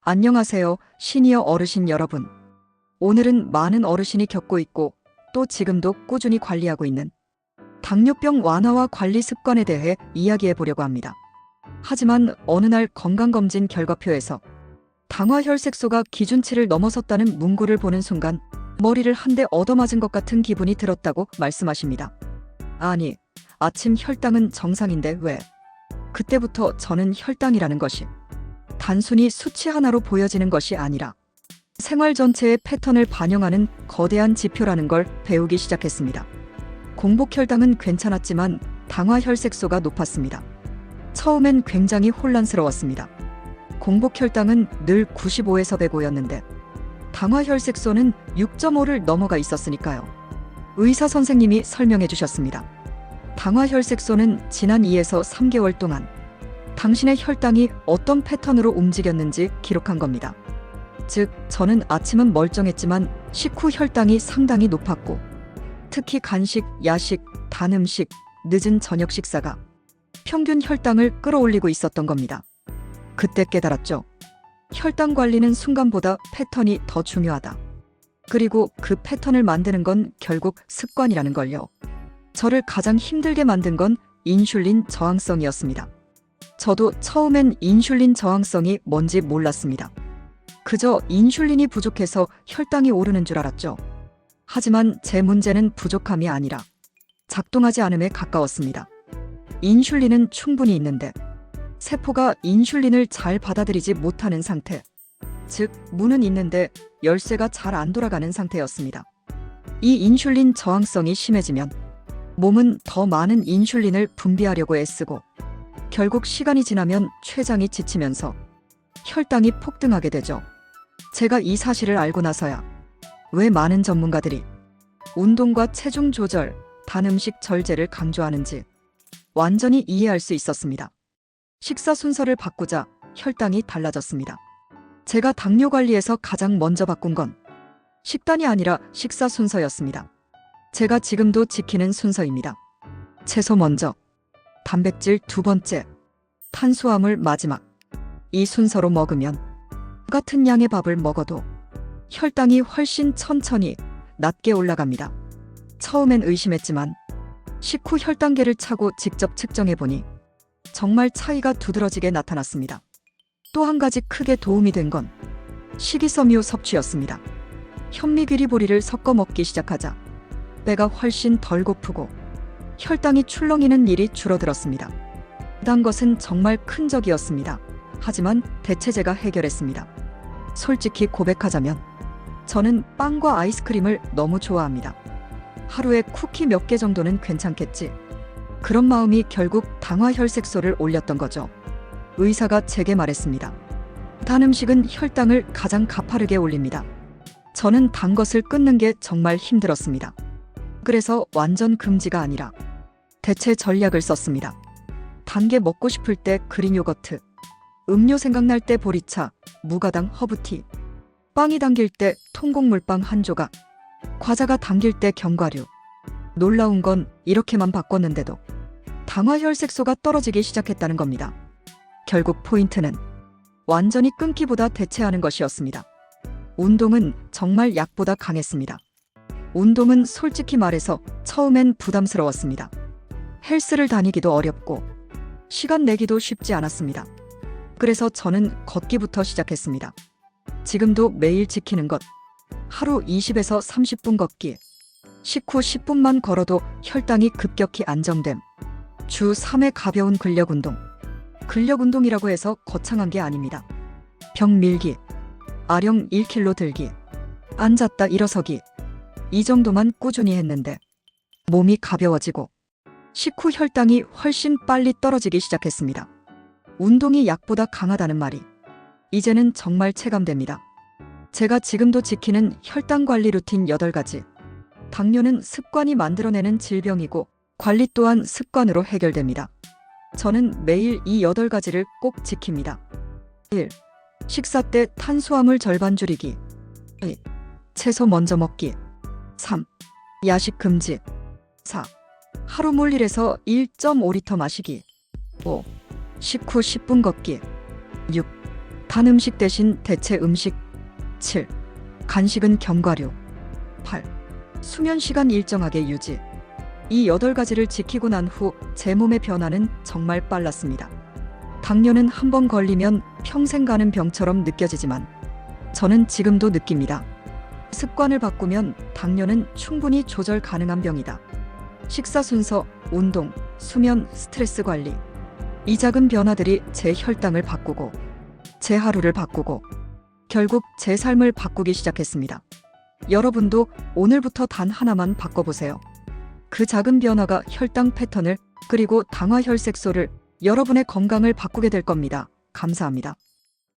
안녕하세요, 시니어 어르신 여러분. 오늘은 많은 어르신이 겪고 있고 또 지금도 꾸준히 관리하고 있는 당뇨병 완화와 관리 습관에 대해 이야기해 보려고 합니다. 하지만 어느 날 건강검진 결과표에서 당화혈색소가 기준치를 넘어섰다는 문구를 보는 순간 머리를 한 대 얻어맞은 것 같은 기분이 들었다고 말씀하십니다. 아니, 아침 혈당은 정상인데 왜? 그때부터 저는 혈당이라는 것이 단순히 수치 하나로 보여지는 것이 아니라 생활 전체의 패턴을 반영하는 거대한 지표라는 걸 배우기 시작했습니다. 공복혈당은 괜찮았지만 당화혈색소가 높았습니다. 처음엔 굉장히 혼란스러웠습니다. 공복혈당은 늘 95에서 105였는데 당화혈색소는 6.5를 넘어가 있었으니까요. 의사 선생님이 설명해 주셨습니다. 당화혈색소는 지난 2에서 3개월 동안 당신의 혈당이 어떤 패턴으로 움직였는지 기록한 겁니다. 즉, 저는 아침은 멀쩡했지만 식후 혈당이 상당히 높았고, 특히 간식, 야식, 단 음식, 늦은 저녁 식사가 평균 혈당을 끌어올리고 있었던 겁니다. 그때 깨달았죠. 혈당 관리는 순간보다 패턴이 더 중요하다. 그리고 그 패턴을 만드는 건 결국 습관이라는 걸요. 저를 가장 힘들게 만든 건 인슐린 저항성이었습니다. 저도 처음엔 인슐린 저항성이 뭔지 몰랐습니다. 그저 인슐린이 부족해서 혈당이 오르는 줄 알았죠. 하지만 제 문제는 부족함이 아니라 작동하지 않음에 가까웠습니다. 인슐린은 충분히 있는데 세포가 인슐린을 잘 받아들이지 못하는 상태, 즉 문은 있는데 열쇠가 잘 안 돌아가는 상태였습니다. 이 인슐린 저항성이 심해지면 몸은 더 많은 인슐린을 분비하려고 애쓰고 결국 시간이 지나면 췌장이 지치면서 혈당이 폭등하게 되죠. 제가 이 사실을 알고 나서야 왜 많은 전문가들이 운동과 체중 조절, 단 음식 절제를 강조하는지 완전히 이해할 수 있었습니다. 식사 순서를 바꾸자 혈당이 달라졌습니다. 제가 당뇨 관리에서 가장 먼저 바꾼 건 식단이 아니라 식사 순서였습니다. 제가 지금도 지키는 순서입니다. 채소 먼저, 단백질 두 번째, 탄수화물 마지막. 이 순서로 먹으면 똑같은 양의 밥을 먹어도 혈당이 훨씬 천천히 낮게 올라갑니다. 처음엔 의심했지만 식후 혈당계를 차고 직접 측정해보니 정말 차이가 두드러지게 나타났습니다. 또 한 가지 크게 도움이 된 건 식이섬유 섭취였습니다. 현미귀리보리를 섞어 먹기 시작하자 배가 훨씬 덜 고프고 혈당이 출렁이는 일이 줄어들었습니다. 단 것은 정말 큰 적이었습니다. 하지만 대체제가 해결했습니다. 솔직히 고백하자면 저는 빵과 아이스크림을 너무 좋아합니다. 하루에 쿠키 몇 개 정도는 괜찮겠지. 그런 마음이 결국 당화혈색소를 올렸던 거죠. 의사가 제게 말했습니다. 단 음식은 혈당을 가장 가파르게 올립니다. 저는 단 것을 끊는 게 정말 힘들었습니다. 그래서 완전 금지가 아니라 대체 전략을 썼습니다. 단 게 먹고 싶을 때 그린 요거트, 음료 생각날 때 보리차, 무가당 허브티, 빵이 당길 때 통곡물빵 한 조각, 과자가 당길 때 견과류. 놀라운 건 이렇게만 바꿨는데도 당화혈색소가 떨어지기 시작했다는 겁니다. 결국 포인트는 완전히 끊기보다 대체하는 것이었습니다. 운동은 정말 약보다 강했습니다. 운동은 솔직히 말해서 처음엔 부담스러웠습니다. 헬스를 다니기도 어렵고 시간 내기도 쉽지 않았습니다. 그래서 저는 걷기부터 시작했습니다. 지금도 매일 지키는 것, 하루 20에서 30분 걷기, 식후 10분만 걸어도 혈당이 급격히 안정됨, 주 3회 가벼운 근력운동. 근력운동이라고 해서 거창한 게 아닙니다. 벽 밀기, 아령 1kg 들기, 앉았다 일어서기, 이 정도만 꾸준히 했는데 몸이 가벼워지고 식후 혈당이 훨씬 빨리 떨어지기 시작했습니다. 운동이 약보다 강하다는 말이 이제는 정말 체감됩니다. 제가 지금도 지키는 혈당 관리 루틴 8가지. 당뇨는 습관이 만들어내는 질병이고 관리 또한 습관으로 해결됩니다. 저는 매일 이 8가지를 꼭 지킵니다. 1. 식사 때 탄수화물 절반 줄이기. 2. 채소 먼저 먹기. 3. 야식 금지. 4. 하루 물 1에서 1.5리터 마시기. 5. 식후 10분 걷기. 6. 단 음식 대신 대체 음식. 7. 간식은 견과류. 8. 수면 시간 일정하게 유지. 이 8가지를 지키고 난 후 제 몸의 변화는 정말 빨랐습니다. 당뇨는 한 번 걸리면 평생 가는 병처럼 느껴지지만 저는 지금도 느낍니다. 습관을 바꾸면 당뇨는 충분히 조절 가능한 병이다. 식사 순서, 운동, 수면, 스트레스 관리. 이 작은 변화들이 제 혈당을 바꾸고 제 하루를 바꾸고 결국 제 삶을 바꾸기 시작했습니다. 여러분도 오늘부터 단 하나만 바꿔보세요. 그 작은 변화가 혈당 패턴을 그리고 당화혈색소를 여러분의 건강을 바꾸게 될 겁니다. 감사합니다.